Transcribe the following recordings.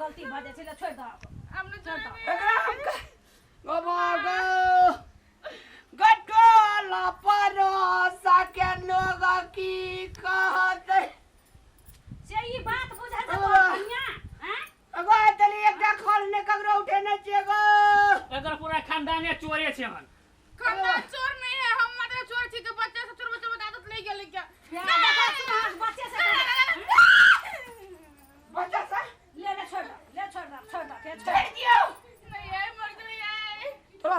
गलती भ जाय छै ले छोड़ दो हमने छोड़ दो एकरा गबागो गटोला परोसा के लोग की कहत से ई बात बुझा दे कन्या हैं अगो तली एकटा खल ने कगरो उठे न छेगो एकर पूरा खानदान चोरे छै हन खानदान चोर नहीं है हम मात्र चोर छी के बच्चे से चोर बच्चे में आदत ले गेल क्या बच्चे से बच्चा सा ले छोड़ दो के छोड़ दियो नहीं है मर गई है तोरा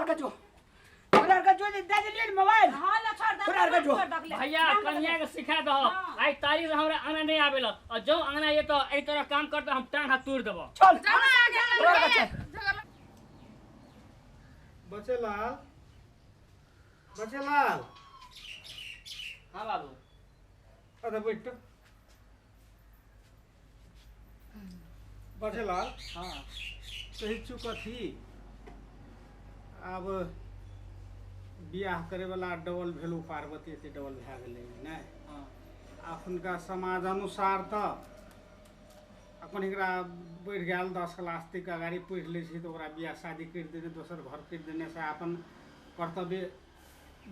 का जो दे दे मोबाइल हां ले छोड़ दो छोड़ दो भैया कन्या के सिखा दो आई तारीख हमरा आना नहीं आवेला और जो आना ये तो ए तरह काम करते हम टांग हाथ तोड़ देबो चल जाना आगे बचेलाल हां बाबू अरे बैठ बचेलाल हां कही चुका थी अब बियाह करे वाला डबल भेलू पार्वती से डबल भए गेलै नै हां अखुनका समाज अनुसार त अपन एकरा बढ़ि गेल 10 क्लास तक अगाड़ी पढ़ि लै छै तऽ ओकरा बियाह शादी करि देने दोसर घर करि देने से अपन कर्तव्य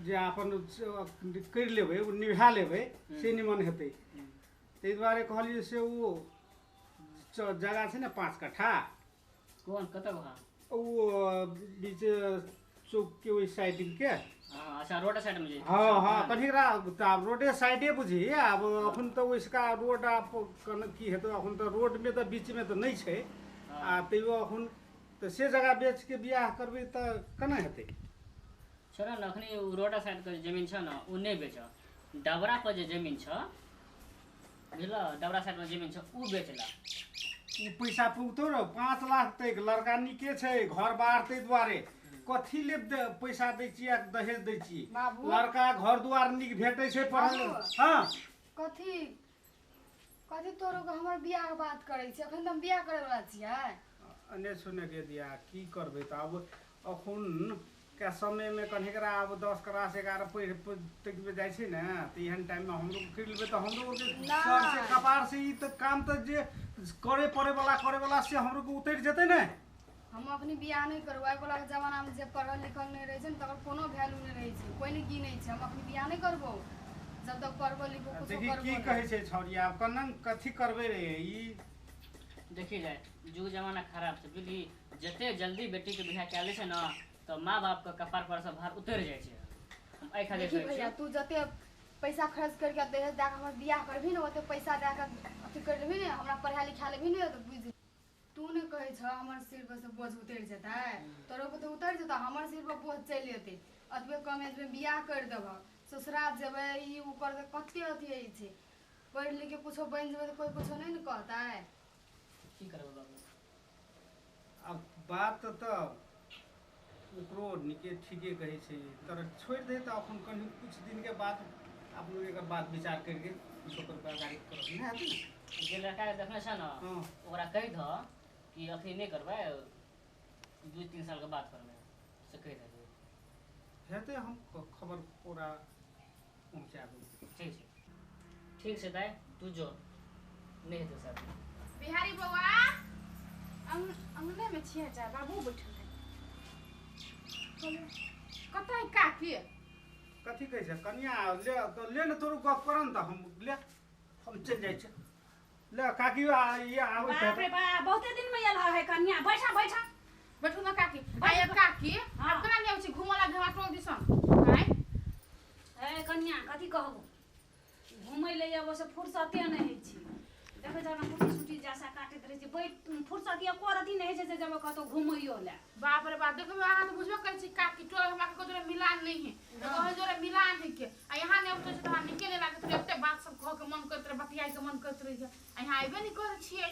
जे अपन करि लेबै ओ निभा लेबै से निमन हेतै ताहि दुआरे कहलियै से ओ जगह छै ने 5 कट्ठा कौन कत बहा ओ बीच चौक के ओहि साइड के हां अच्छा रोड साइड में जे हाँ कनिकरा रोडे साइडे बुझी अब अखन तो उसका रोड आप की हेतु अखन तो रोड में तो बीच में तो नहीं छै आ तैयो अखन तो से जगह बेच के बियाह करबै तो केना हेतै छोड़ न अखनी रोड साइड के जमीन छ न उ नहीं बेच डबरा पर जे जमीन छ बुझल डबरा साइड में जमीन छ उ बेचला उ पैसा पुगतो र 5 लाख तक लड़का निके छै घर बाहर तै दुआरे कथी ले पैसा दै छियै दहेज दै छियै लड़का घर दुआर निक भेटै छै पढ़ल हां कथी तोरो के हमर बियाह के बात करै छै अखन हम बियाह करे वाला छियै अने सुने के दिया की करबै त अब अखन के समय में कनिकरा अब 10 क्लास 11 पढ़ तक में जाय छै ने त एहन टाइम में हमरो कर लेबै त हमरो के सर से कपार से ई त काम त जे करे पड़े वाला से हमरो के उतर जेतै ने हम अपनी बियाह नहीं करबै वाला के जमाना में जे पढ़ल लिखल नहीं रहे छै न तकर कोनो वैल्यू नहीं रहे छै कोई नहीं की नहीं छै हम अपनी बियाह नहीं करबो जब तक पढ़बो लिखबो कुछ देखी करबो की कहै छै छौरिया कनन कथी करबै रे ई देखी जाए जुग जमाना खराब छै बुझली जते जल्दी बेटी के बियाह कए लै छै न तो माँ बाप के कपार पर से भार उतर जाय छै हम आई खातिर कहै भैया छी तू जते पैसा खर्च करके दहेज दे के हमर बियाह करबी न ओते पैसा दे के अथी कर लेबी ने हमरा पढ़ा लिखा लेबी ने तो बुझ तू ने कहै छ हमर सिर पर से बोझ उतर जेतै तोरो पे तो उतर जेतै हमर सिर पर बोझ चलि जेतै अतबे कम एज में बियाह कर देब ससुराल जेबै ई ऊपर से कते अथी होइ छै पढ़ लिख के कुछो बन जेबै तो कोई कुछो नहीं न कहतै की करबै बाबू अब बात त ओकरो निके ठीके कहै छै तर छोड़ दे त अपन कहीं कुछ दिन के बाद आप लोग एकर बात विचार करके छोकर पर गाड़ी करब ना हेतै जे लड़का के देखने छ न हां ओकरा कहि द कि अखनी नहीं करबै 2-3 साल के बाद करबै से कहि दे हेतै हम खबर पूरा पहुंचा देब ठीक छै दाई तू जो नहीं हेतै सर बिहारी बउआ अंगने में छिए जा बाबू बैठल है कतै काकी कथी कहै छै कन्या ले तो ले न तोरो गप करन त हम ले हम चल जाय छै ले काकी ये आबै बाप रे बा बहुते दिन में आयल है कन्या बैठा बैठू न काकी आय काकी अब केना नै छै घुमला घरा टोल दिसन आय ए कन्या कथी कहबो घुमै ले आबो से फुर्सते नहीं है छी देखै जना कुटी जैसा काटैत रहे छै बैठ फुर्सत या कोर अथी नहीं है से जब कतो घुमैयो ले बाप रे बाप देखो अहाँ तो बुझबो करै छी काकी टोल हमरा के जोरे मिलान नहीं है तो जोरे मिलान है के आ यहां ने उठै छै त हमरा निके नै लागत रहे एते बात सब कह के मन करत रहे बतियाई के मन करत रहे आ यहां आइबे नहीं करै छियै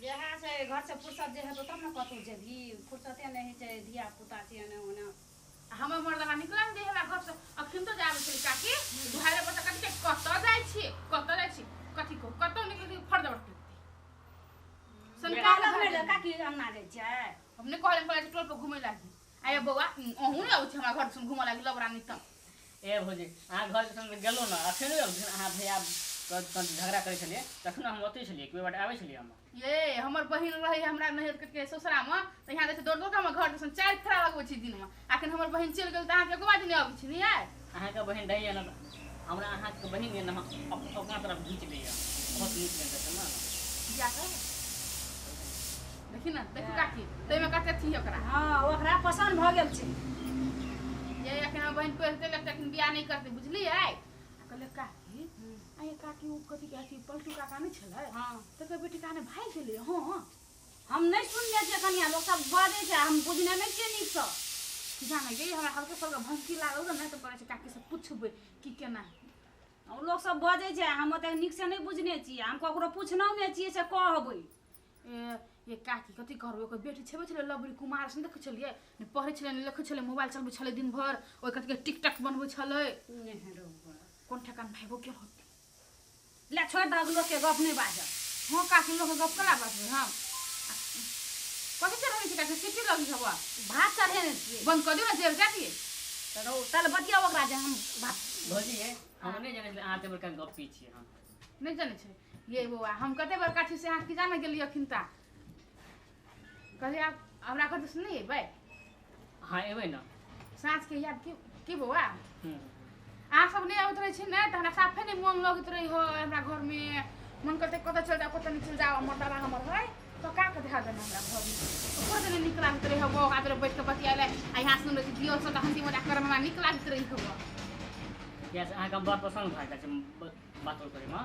जहाँ से घर से फुर्सत जे है तो तब न कतो जेबी फुर्सते नहीं है छै धिया पुता छै ने ओना हमर मर्दवा निकलन दे हमरा घर से अखिन तो जाबे छै काकी दुहारे पर कथि के कत जाय छी कथि को कतो निकल फर्द बट संकाल में काकी अंगना जाय छै हमने कहले पड़े टोल पर घुमै लागी आय बौआ ओहु नै आउ छै हमरा घर से घुमै लागी लबरा नि त ए भौजी अहाँ घर संग गेलो न अखन अहाँ भैया झगड़ा करै छलियै तखन हम ओतै छलियै कोई बात आबै छलियै हम ये हमर बहिन रही हमरा नहर के ससुरा में तो यहाँ देखिए दौड़ दौड़ घर दिसन 4 फेरा लगबै छी दिन में आखिर हमर बहिन चल गेल त अहाँ के एको बात नहीं आबै छी नहीं यार अहाँके बहिन रहिए न हमरा अहाँके बहिन ने अपना तरफ खींच लैया बहुत नीक लगै छै ना जाकर देखी ना देखू काकी तै में कते थी ओकरा हाँ ओकरा पसंद भ गेल छै ये अखन हम बहिन पढ़ते लगते अखन बियाह नहीं करते बुझलिए कहले काकी आये काकी उ कथि के अथी पलटू काका नहीं छले हाँ तकर बेटी काने भाई गेले हां हम नहीं सुनने छियै कनिया लोग सब बाजै छै हम बुझने नहीं छियै नीक सँ जाने गे हमरा हल्का फल्का भंकी लागल नहीं तो कहै छै काकी से पूछबै की केना उ लोग सब बाजै छै हम ओते नीक से नहीं बुझने छियै हम ककरो पूछनौ नहीं छियै से कहबै ये काकी कथी करबै ओकर बेटी छेबे छले लवरी कुमार से देखे छलिए ने पढ़े छले ने लिखे छले मोबाइल चलबै छले दिन भर ओइ कथी के टिकटॉक बनबै छले कोन ठकान भाइबो के होत ले छोड़ दग लोग के गप नहीं बाज हां काकी लोग के गप कला बाजबै हम कथी चल रहै छै काकी सिटी लगी हवा भात चढ़ेने छियै बंद कर दियो ना जेल जाती तल बतिया ओकरा जे हम भात भौजी है हम नहीं जाने अहाँ ते बड़का गप पी छियै हम नहीं जाने छै ये बौआ हम कते बार काठी से अहाँ की जाने गेलिए अखिनता कहले आप हमरा कते से नहीं एबै हाँ एबै ना साँझ के याद की बौआ हम्म अहाँ सब नहीं आबैत रहे छी ने तो हमरा साफे नहीं मन लगत रही हो हमरा घर में मन करते कतऽ चल जाओ कतऽ नहीं चल जाओ मर्दाना हमर है तो का के देखा देना हमरा घर में ऊपर से निक लागत रही हो आदर बैठ के बतियाले आ यहाँ सुन रही दियो सब हंसी मजाक करे में निक लागत रही हो कैसे अहाँ के बात पसंद भए जाइ छै बात करे में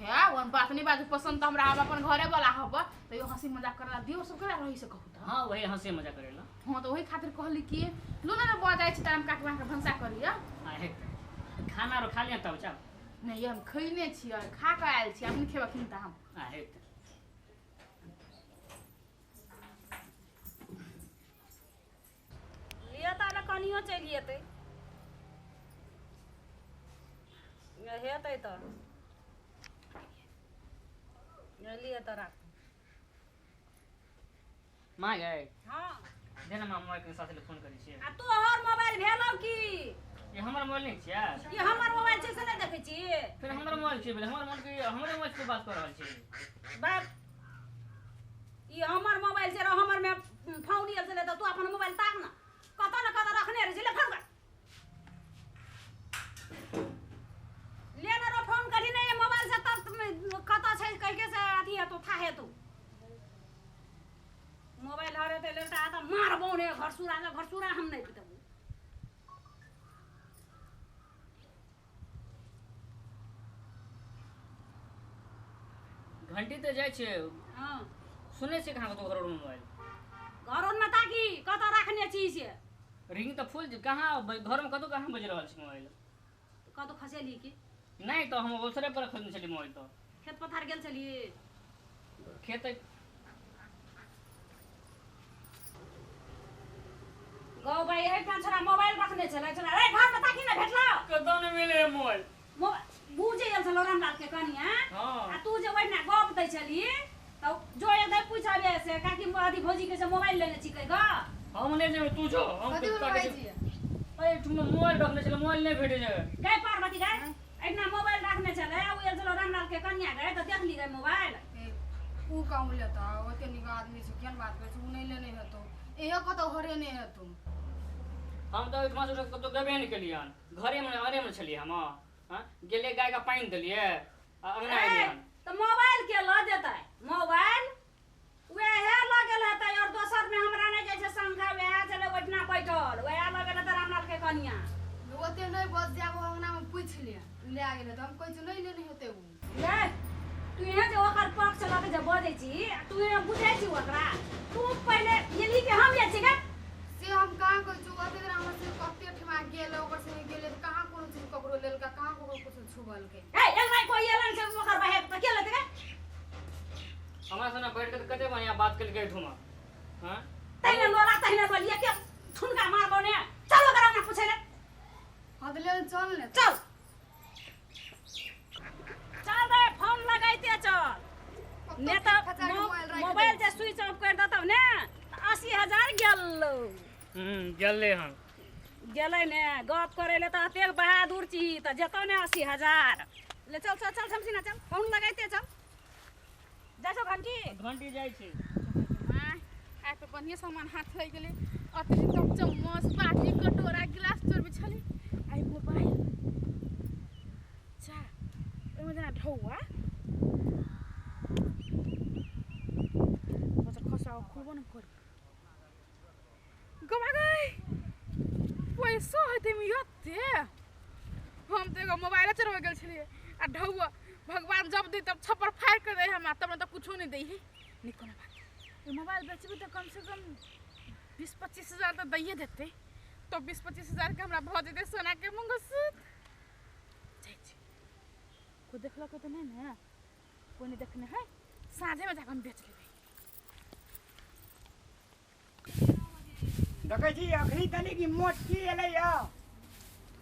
है वन बात नहीं बात पसंद तो हमरा हम अपन घरे वाला हब तो यो हंसी मजाक करला दियो सब करा रही से कहू हाँ वही हंसी मजा करेला हां तो वही खातिर कहली कि लोना ना बा जाय छै टाइम काटवा के भंसा करिया आहे खाना रो खा लिया तब चा नहीं हम खइने छियै खा के आयल छी अपने खेबा किनता हम आहे लिया ताले कनियो चलि जेतै हेतै त लिया त राख माँ गए हाँ देना माँ मोबाइल के साथ फोन करै छियै आ तोहर मोबाइल भेलौ की ये हमर मोबाइल नहीं छियै ये हमर मोबाइल छै से नहीं देखै छी फिर हमर मोबाइल छियै बोले हमर मोबाइल के हमरे मोबाइल से बात कर रहल छियै बाप ये हमर मोबाइल छै र हमर में फोन आयल छले त तू अपन मोबाइल ताक ना कतऽ न कतऽ रखने रहै छै ले फोन कर ले ना रो फोन करी नहीं ये मोबाइल से तब कतऽ छै कह के से अथी है तो था है तू मोबाइल हरे ते लेटा त मारबौ ने घर सुरा हम नहीं पिटबू घंटी तो जाय छै हां सुनै छै कहाँ तो घर मोबाइल घरों में ताकी कतऽ रखने छी से रिंग तो फुल कहाँ घर में कतौ कहाँ बज रहल छै मोबाइल कतऽ खसेली की नहीं तो हम ओसरे पर खरीदने छलिए मोबाइल तो खेत पथार गेल छलिए खेत गौ भाई है पांच छोरा मोबाइल रखने छले छोरा रे घर में ताकी ना भेटलो कतौ नहीं मिले मोबाइल बूझे गेल छलो रामलाल के कनिया हां आ तू जे ओइना गप दै छली त जो एकदम पूछबे से काकी आदि भौजी के से मोबाइल लेने छी कह ग हम नहीं जे तू जो हम कथी तो बोलै छी ए तुम मोबाइल रखने छले मोबाइल नहीं भेटे छै गए पार्वती गए ऐना मोबाइल रखने छले उ गेल छलो रामलाल के कनिया गए त देख ली गए मोबाइल ऊ कहूँ लेता ओते निक आदमी से केन बात करे ऊ नहीं लेने हेतो एहो कतो हरे नहीं हेतो हम तो इतना से कतो गबे नहीं केलिए घरे में छलिए हम हां गेले गाय का पानी देलिए अंगना एलिए त मोबाइल के ल देतै मोबाइल वेहे लगल हेतै और दोसर में हमरा नहीं जाय छै संख्या वेहे चले ओठना बैठल वेहे लगल हेतै रामलाल के कनिया ओते नहीं बस जाबो अंगना में पूछ ले ले गेले त हम कहै छी नहीं लेने हेते ऊ ले तू यहाँ जे ओकर पक्ष लऽ के जे बजै छी तू यहाँ बुझै छी ओकरा तू पहिले गेली के हम जाइ छी गे से हम कहाँ कहै छी ओते दिन हमर से कते ठमा गेल ओकर से गेले त कहाँ कोनो चीज ककरो लेल का कहाँ ककरो कुछ छुबल के ए एलै कोई एलन से ओकर बहे त के लेते गे हमरा संग बैठ के कते बढ़िया बात कर गए ठुमा हां तैने लोला तैने बोलिए के ठुनका मारबो ने चल ओकरा ना पूछे ले हदले चल ने चल चल रे फोन लगाइते चल ने त मोबाइल जे स्विच ऑफ कर देतौ ने 80000 गेल गेले हम गेलै ने गप करै ले त एतेक बहादुर छी त जेतौ ने 80000 ले चल चल चल समसी ना चल फोन लगाइते चल जाछो घंटी घंटी जाइ छै आइ पे बढ़िया सामान हाथ लग गेलै अतिरिक्त चम्मच बाटी कटोरा गिलास चोर भी छलै आई मोबाइल चा ओइमे जना ढौआ बच्चा खसा खुलबो न कर गवा गई पैसा हेतै में यत्ते हम तो एगो मोबाइल चोरबे गेल छलियै आ ढौआ भगवान जब दी तब छप्पर फाड़ कर दे हमरा तब न तो कुछो नहीं दै है निकोना बात ये मोबाइल बेचबे तो कम से कम 20-25 हज़ार तो दैए देते तो 20-25 हज़ार के हमरा भऽ जेतै सोना के मंगलसूत्र कोई देखलक तो नहीं ना कोई नहीं देखने है साँझे में जाकर हम बेच लेबै देखै छी अखनी तनी की मोटकी एलै या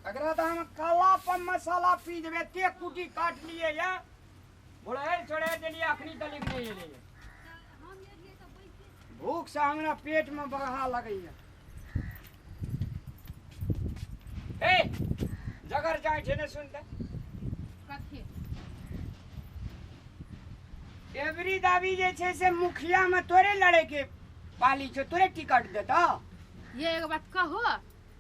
एकरा त हम काला पर मसाला पी देबे ते कुटी काट लिए या बोले छोड़े देलिए अखनी तनी नहीं एलै भूख से हमरा पेट में बगहा लगैया ए जगर जाय छै ने सुन त कथी एवरी दावी जे छै से मुखिया में तोरे लड़े के पाली छो तोरे टिकट देता ये एगो बात कहो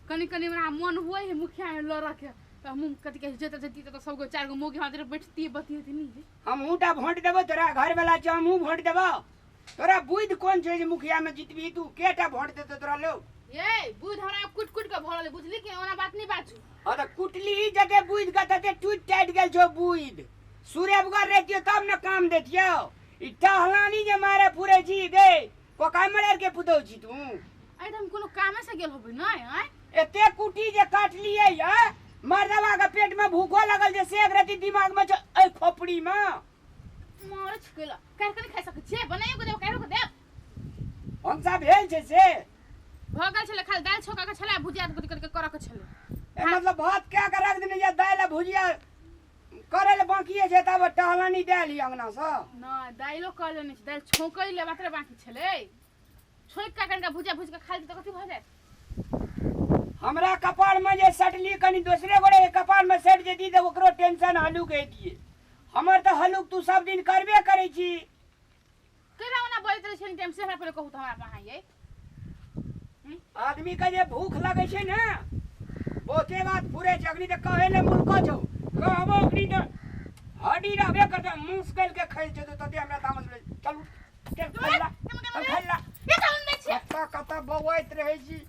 कनी कनी हमरा मन हुए है मुखिया में लड़ के तो हम कथी कह जेते जेती तो सब गो चार गो मोगी हाथ बैठती बतियती नहीं हम ऊटा वोट देबो तोरा घर वाला छ हम वोट देबो तोरा बुध कौन छै जे मुखिया में जितबी तू केटा वोट देतो तोरा लोग ये बुध हमरा कुट कुट के भरल बुझली कि ओना बात नहीं बाजू हां त कुटली जते बुध का तते टूट टाइट गेल छो बुध सूर्यबगर रहतियो तब न काम देतियो ई टहलानी जे मारे पूरे जी गे को कामड़र के पुतौ छी तू आई हम कोनो कामे से गेल होबै नै आय एते कुटी जे काट लिए या मर्दवा के पेट में भूखो लगल जे से रति दिमाग में छ ए खोपड़ी में मार छकेला कर कर खाइ सकै छै बनाइयो के देब कारो के देब हम सब भेल छै से भगल छले खाली दाल छोका के छले भुजिया कुट के कर के छले ए मतलब भात क्या के रख देने या दाल भुजिया करे ले बाकी छै तब टहलानी डाली अंगना से ना दाइलो कर लेने छै दाल छोकै ले मात्र बाकी छले छोक का कनका भुजिया भुज के खाली त कथि भ जाय हमरा कपाल में जे सटली कनी दूसरे गोरे के कपाल में सट जेती त ओकरो टेंशन हलुक हेतिए हमर त हलुक तू सब दिन करबे करै छी केरा ओना बोलत रहे छै टाइम से हमरा पहिले कहू त हमरा पाहा ये आदमी के जे भूख लगे छै ना बहुते बात पूरे जगनी त कहे ले मुल्को छौ कहबो अखनी त हड्डी रहबे करत मुस्किल के खाइ छै त तते हमरा तामस ले चल चल खल्ला खल्ला ये त नहीं छै कता कता बवैत रहै छी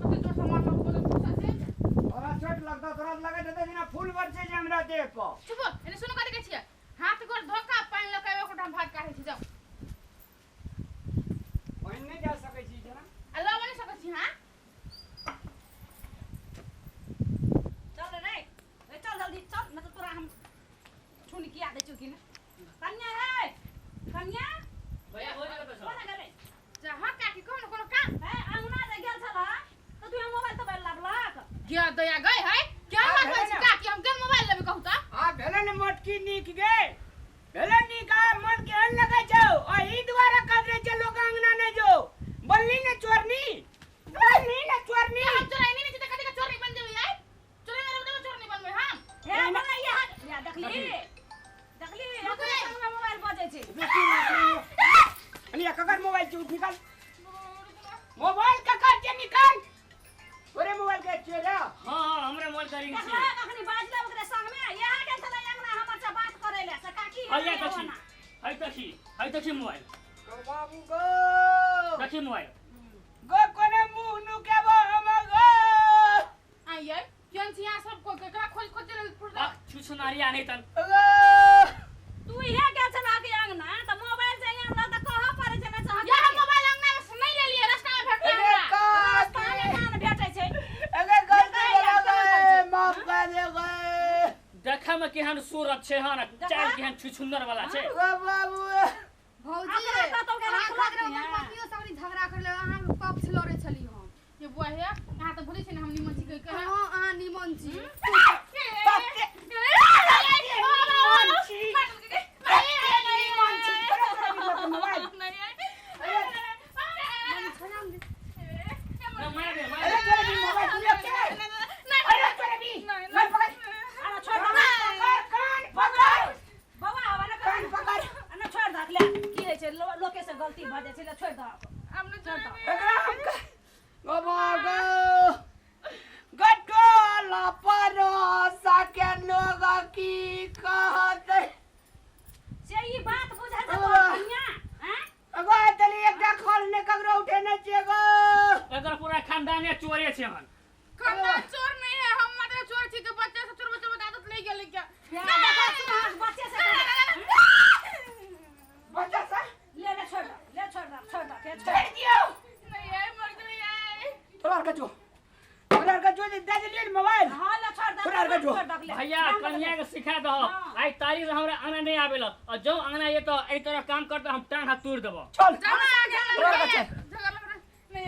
कथि तोर सामान में बोलत पूछा छै तोरा चोट लगता तोरा लगे त जेना फूल बरसे जे हमरा देह पर चुप एने सुनो कथि कहै छियै हाथ गोर धोका पानी लगावे ओकरा भात काहे छै जाओ ओहन नहीं जा सकै छी जना अल्लाह बनी सकै छी हां चल रे चल जल्दी चल न तो तोरा हम छुन किया दे चुकी ना कन्या है कन्या भैया हो जाएगा तो कोना करे जहाँ काकी कोनो कोनो काम है अंगना जे गेल छला तो तू मोबाइल तो लाबलक क्या दया गए है क्या बात है काकी हम केन मोबाइल लेबे कहू त आ भेलन मोटकी नीक गे भेलन नीक आ मन केहन लगे छौ आ ई द्वारा कदरे छै लोग अंगना ने जो बल्ली ने चोरनी बल्ली ने चोरनी हम चोराई नहीं जते कथि का चोरी बन जेबै आई चोरी में चोरी बनबै हम हे मने या देखली ओकरे संग मोबाइल बजे छै अनि ककर मोबाइल छै निकाल मोबाइल ककर छै निकाल तोरे मोबाइल के छै रे हां हमरा मोबाइल करिंग छी अखनी बाजले ओकरे संग में यहां गेल छला अंगना हमर से बात करे ले से काकी हइया तछी मोबाइल बाबू गो तछी मोबाइल गो कोने मुंह नु केबो हम गो आई आई केन छी यहाँ सब को केकरा खोज खोज ले फुट आ छुछुनारिया नहीं तन गो तू इहे गेल छला के अंगना त मोबाइल से हमरा त कह पड़े छै ना चाह या हम मोबाइल अंगना में से नहीं ले लिए रास्ता में भेट अरे गया का पानी कान भेटै छै अरे गलती हो गई माफ कर दे गए देखा में केहन सूरत छै हन चाल केहन छुछुंदर वाला छै बाबू भौजी अपना कतौ के अहाँ रखलक खातिर नहीं। अपन पतियो सबनी झगड़ा कर ले अहाँ पक्ष लड़े छली हम ये बुआ है यहाँ तो भूली छी हम निमन छी कह हां अहाँ निमन छी ना मार दे अरे तोरे भी मोबाइल लिया के अरे तोरे भी खानदान चोर नहीं है, हम मतलब चोर छी के बच्चे से चोर बच्चे आदत ले गेल क्या? क्या देखा सुन बच्चे से बच्चा सा ले छोड़ के छोड़ छोड़ दियो नहीं है मर गई है। तोरा का जो दे दे मोबाइल हां ले छोड़ दे छोड़ आर का जो। भैया कन्या के सिखा दो आई तारीख से हमरा आना नहीं आवेला और जो आना ये तो ए तरह काम करते हम टांग हाथ तोड़ देबो चल जाना आगे छोड़ लगे बच्चा। जगह लग नहीं